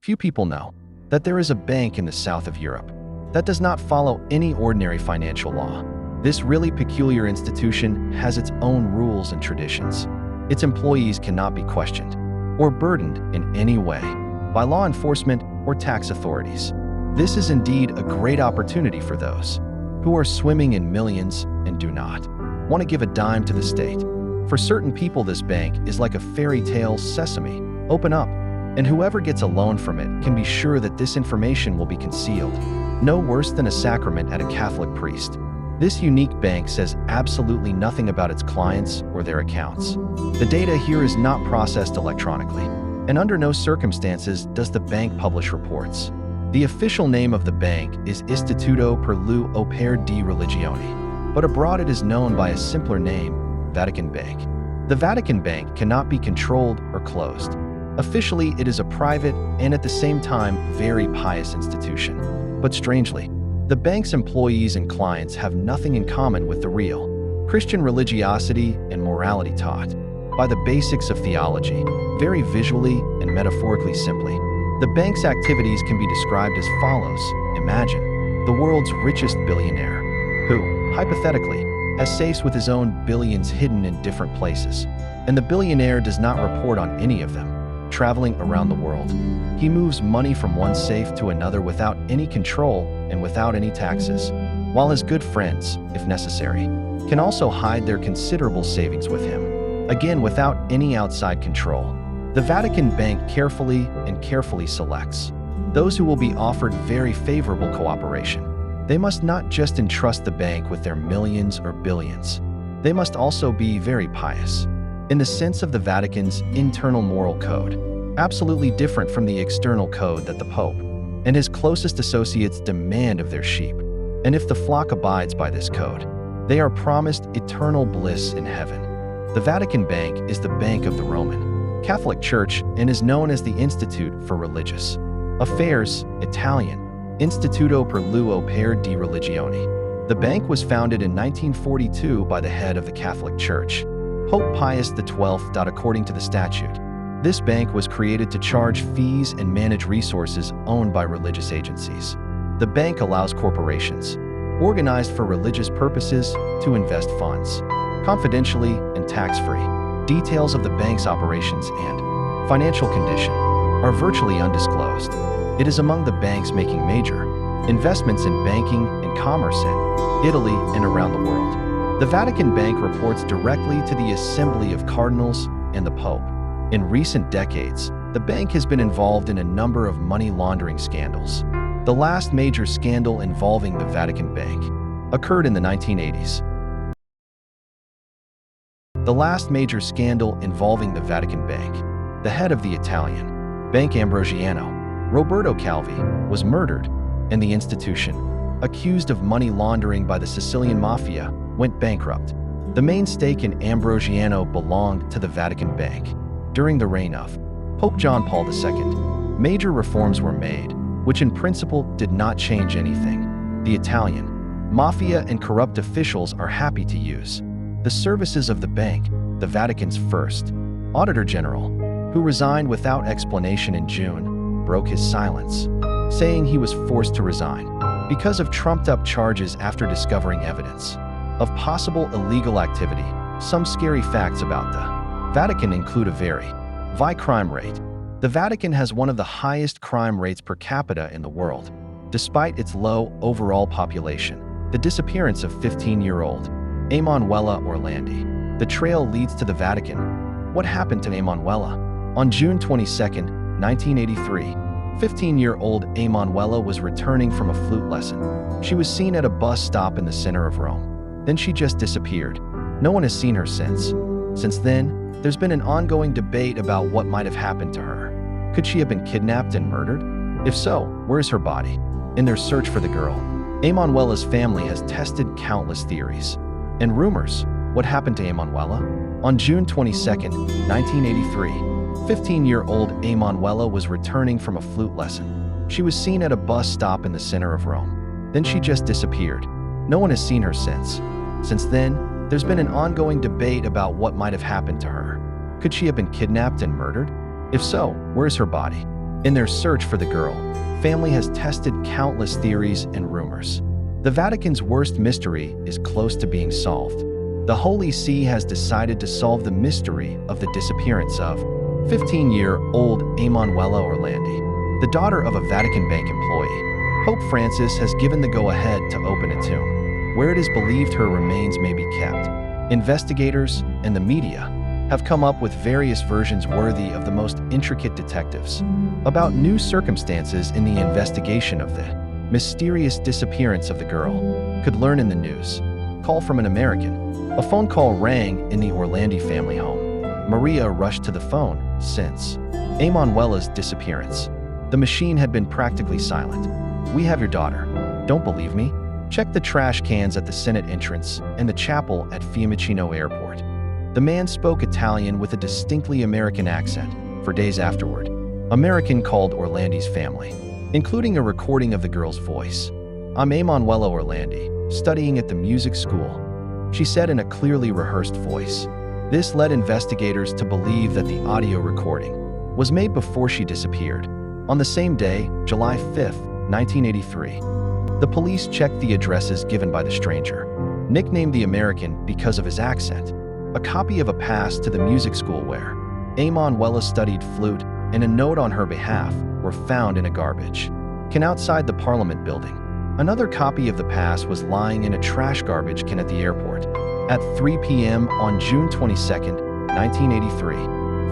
Few people know that there is a bank in the south of Europe that does not follow any ordinary financial law. This really peculiar institution has its own rules and traditions. Its employees cannot be questioned or burdened in any way by law enforcement or tax authorities. This is indeed a great opportunity for those who are swimming in millions and do not want to give a dime to the state. For certain people, this bank is like a fairy tale. Sesame, open up, and whoever gets a loan from it can be sure that this information will be concealed. No worse than a sacrament at a Catholic priest. This unique bank says absolutely nothing about its clients or their accounts. The data here is not processed electronically, and under no circumstances does the bank publish reports. The official name of the bank is Istituto per l'Opera di Religione, but abroad it is known by a simpler name, Vatican Bank. The Vatican Bank cannot be controlled or closed. Officially, it is a private and at the same time very pious institution. But strangely, the bank's employees and clients have nothing in common with the real Christian religiosity and morality taught by the basics of theology, very visually and metaphorically simply. The bank's activities can be described as follows. Imagine the world's richest billionaire, who, hypothetically, has safes with his own billions hidden in different places, and the billionaire does not report on any of them. Traveling around the world, he moves money from one safe to another without any control and without any taxes, while his good friends, if necessary, can also hide their considerable savings with him, again without any outside control. The Vatican Bank carefully selects those who will be offered very favorable cooperation. They must not just entrust the bank with their millions or billions. They must also be very pious, in the sense of the Vatican's internal moral code, absolutely different from the external code that the Pope and his closest associates demand of their sheep. And if the flock abides by this code, they are promised eternal bliss in heaven. The Vatican Bank is the bank of the Roman Catholic Church and is known as the Institute for Religious Affairs, Italian, Istituto per l'Opera di Religione. The bank was founded in 1942 by the head of the Catholic Church, Pope Pius XII. According to the statute, this bank was created to charge fees and manage resources owned by religious agencies. The bank allows corporations, organized for religious purposes, to invest funds, confidentially and tax-free. Details of the bank's operations and financial condition are virtually undisclosed. It is among the banks making major investments in banking and commerce in Italy and around the world. The Vatican Bank reports directly to the Assembly of Cardinals and the Pope. In recent decades, the bank has been involved in a number of money laundering scandals. The last major scandal involving the Vatican Bank occurred in the 1980s. The last major scandal involving the Vatican Bank, the head of the Italian Bank Ambrosiano, Roberto Calvi, was murdered, and the institution, accused of money laundering by the Sicilian Mafia, went bankrupt. The main stake in Ambrosiano belonged to the Vatican Bank. During the reign of Pope John Paul II, major reforms were made, which in principle did not change anything. The Italian Mafia and corrupt officials are happy to use the services of the bank. The Vatican's first Auditor General, who resigned without explanation in June, broke his silence, saying he was forced to resign because of trumped-up charges after discovering evidence of possible illegal activity. Some scary facts about the Vatican include a very high crime rate. The Vatican has one of the highest crime rates per capita in the world, despite its low overall population. The disappearance of 15-year-old Emanuela Orlandi. The trail leads to the Vatican. What happened to Emanuela? On June 22, 1983, 15-year-old Emanuela was returning from a flute lesson. She was seen at a bus stop in the center of Rome. Then she just disappeared. No one has seen her since. Since then, there's been an ongoing debate about what might have happened to her. Could she have been kidnapped and murdered? If so, where is her body? In their search for the girl, Emanuela's family has tested countless theories and rumors. What happened to Emanuela? On June 22, 1983, 15-year-old Emanuela was returning from a flute lesson. She was seen at a bus stop in the center of Rome. Then she just disappeared. No one has seen her since. Since then, there's been an ongoing debate about what might have happened to her. Could she have been kidnapped and murdered? If so, where is her body? In their search for the girl, family has tested countless theories and rumors. The Vatican's worst mystery is close to being solved. The Holy See has decided to solve the mystery of the disappearance of 15-year-old Emanuela Orlandi, the daughter of a Vatican Bank employee. Pope Francis has given the go-ahead to open a tomb, where it is believed her remains may be kept. Investigators and the media have come up with various versions worthy of the most intricate detectives about new circumstances in the investigation of the mysterious disappearance of the girl. Could learn in the news. Call from an American. A phone call rang in the Orlandi family home. Maria rushed to the phone since Emanuela's disappearance. The machine had been practically silent. "We have your daughter. Don't believe me? Check the trash cans at the Senate entrance and the chapel at Fiumicino Airport." The man spoke Italian with a distinctly American accent. For days afterward, American called Orlandi's family, including a recording of the girl's voice. "I'm Emanuela Orlandi, studying at the music school," she said in a clearly rehearsed voice. This led investigators to believe that the audio recording was made before she disappeared. On the same day, July 5, 1983, the police checked the addresses given by the stranger, nicknamed the American because of his accent. A copy of a pass to the music school where Emanuela studied flute and a note on her behalf were found in a garbage can outside the Parliament building. Another copy of the pass was lying in a trash garbage can at the airport. At 3 p.m. on June 22, 1983,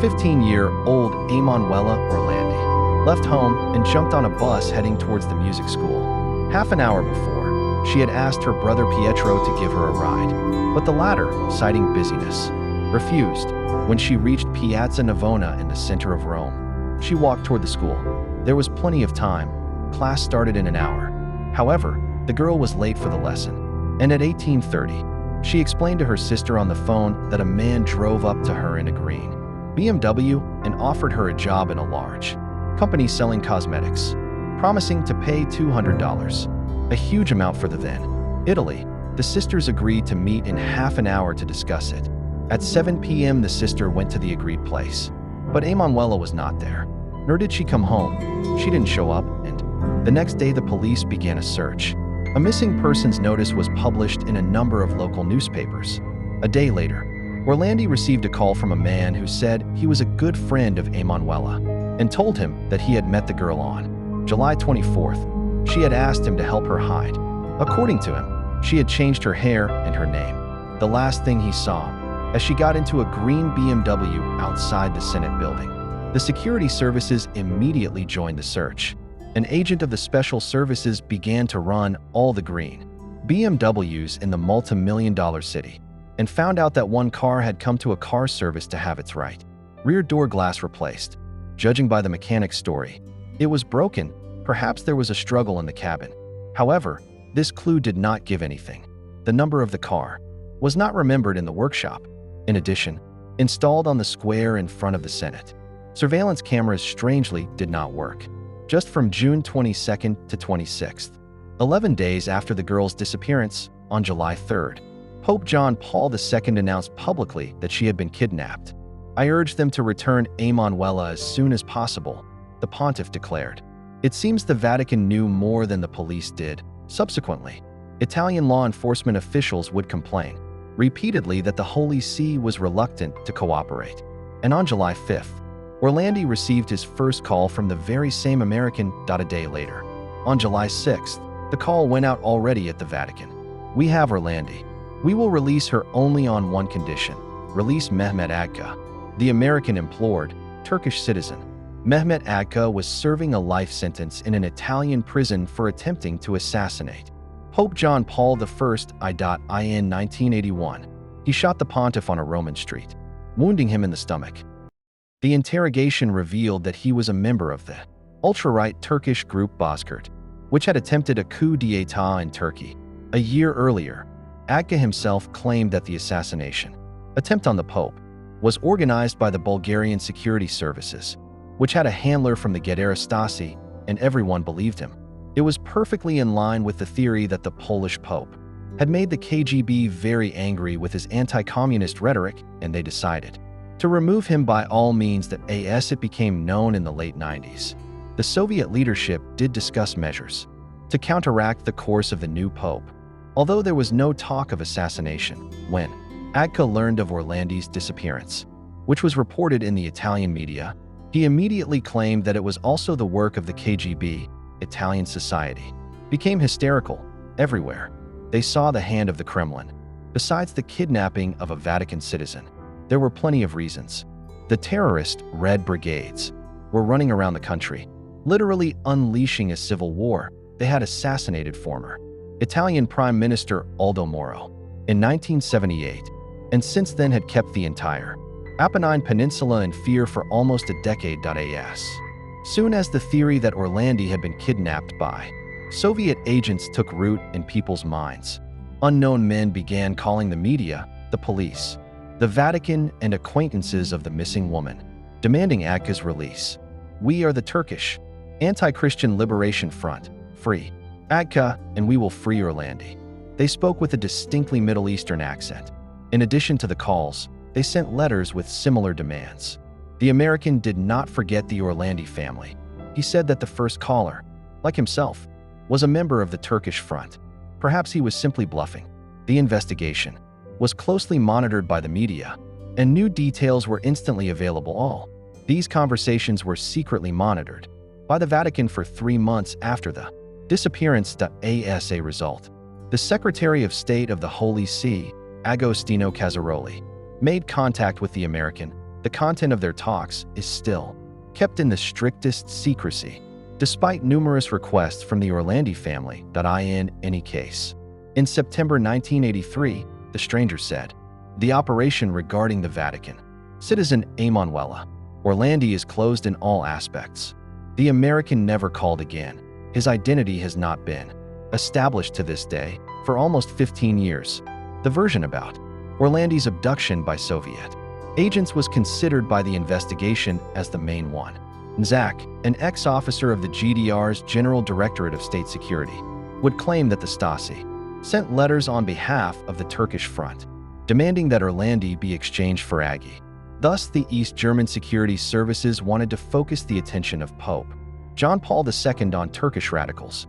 15-year-old Emanuela Orlandi left home and jumped on a bus heading towards the music school. Half an hour before, she had asked her brother Pietro to give her a ride, but the latter, citing busyness, refused. When she reached Piazza Navona in the center of Rome, she walked toward the school. There was plenty of time. Class started in an hour. However, the girl was late for the lesson, and at 18:30, she explained to her sister on the phone that a man drove up to her in a green BMW and offered her a job in a large company selling cosmetics, promising to pay $200, a huge amount for the then Italy. The sisters agreed to meet in half an hour to discuss it. At 7 p.m. the sister went to the agreed place, but Emanuela was not there, nor did she come home. She didn't show up, and the next day the police began a search. A missing persons notice was published in a number of local newspapers. A day later, Orlandi received a call from a man who said he was a good friend of Emanuela and told him that he had met the girl on July 24th. She had asked him to help her hide. According to him, she had changed her hair and her name. The last thing he saw, as she got into a green BMW outside the Senate building. The security services immediately joined the search. An agent of the special services began to run all the green BMWs in the multi-million-dollar city and found out that one car had come to a car service to have its right rear door glass replaced. Judging by the mechanic's story, it was broken. Perhaps there was a struggle in the cabin. However, this clue did not give anything. The number of the car was not remembered in the workshop. In addition, installed on the square in front of the Senate, surveillance cameras strangely did not work. Just from June 22nd to 26th, 11 days after the girl's disappearance, on July 3rd, Pope John Paul II announced publicly that she had been kidnapped. "I urge them to return Emanuela as soon as possible," the pontiff declared. It seems the Vatican knew more than the police did. Subsequently, Italian law enforcement officials would complain repeatedly that the Holy See was reluctant to cooperate. And on July 5th, Orlandi received his first call from the very same American. A day later, on July 6th, the call went out already at the Vatican. "We have Orlandi. We will release her only on one condition. Release Mehmet Agca," the American implored. Turkish citizen Mehmet Agca was serving a life sentence in an Italian prison for attempting to assassinate Pope John Paul I. In 1981, he shot the pontiff on a Roman street, wounding him in the stomach. The interrogation revealed that he was a member of the ultra-right Turkish group Bozkurt, which had attempted a coup d'état in Turkey. A year earlier, Agca himself claimed that the assassination attempt on the Pope was organized by the Bulgarian security services, which had a handler from the Gedera Stasi, and everyone believed him. It was perfectly in line with the theory that the Polish Pope had made the KGB very angry with his anti-communist rhetoric, and they decided to remove him by all means. It became known in the late 90s The Soviet leadership did discuss measures to counteract the course of the new pope, although there was no talk of assassination. When Agca learned of Orlandi's disappearance, which was reported in the Italian media, he immediately claimed that it was also the work of the KGB. Italian society became hysterical everywhere. They saw the hand of the Kremlin. Besides the kidnapping of a Vatican citizen, there were plenty of reasons. The terrorist Red Brigades were running around the country, literally unleashing a civil war. They had assassinated former Italian Prime Minister Aldo Moro in 1978, and since then had kept the entire Apennine Peninsula in fear for almost a decade. As soon as the theory that Orlandi had been kidnapped by Soviet agents took root in people's minds, unknown men began calling the media, the police, the Vatican, and acquaintances of the missing woman, demanding Agca's release. "We are the Turkish Anti-Christian Liberation Front. Free Agca, and we will free Orlandi." They spoke with a distinctly Middle Eastern accent. In addition to the calls, they sent letters with similar demands. The American did not forget the Orlandi family. He said that the first caller, like himself, was a member of the Turkish front. Perhaps he was simply bluffing. The investigation was closely monitored by the media, and new details were instantly available. All these conversations were secretly monitored by the Vatican for 3 months after the disappearance. As a result, the Secretary of State of the Holy See, Agostino Casaroli, made contact with the American. The content of their talks is still kept in the strictest secrecy, despite numerous requests from the Orlandi family. In any case, in September 1983, the stranger said, "The operation regarding the Vatican citizen Emanuela Orlandi is closed in all aspects." The American never called again. His identity has not been established to this day. For almost 15 years, the version about Orlandi's abduction by Soviet agents was considered by the investigation as the main one. Zak, an ex-officer of the GDR's General Directorate of State Security, would claim that the Stasi sent letters on behalf of the Turkish front, demanding that Orlandi be exchanged for Aggie. Thus, the East German security services wanted to focus the attention of Pope John Paul II on Turkish radicals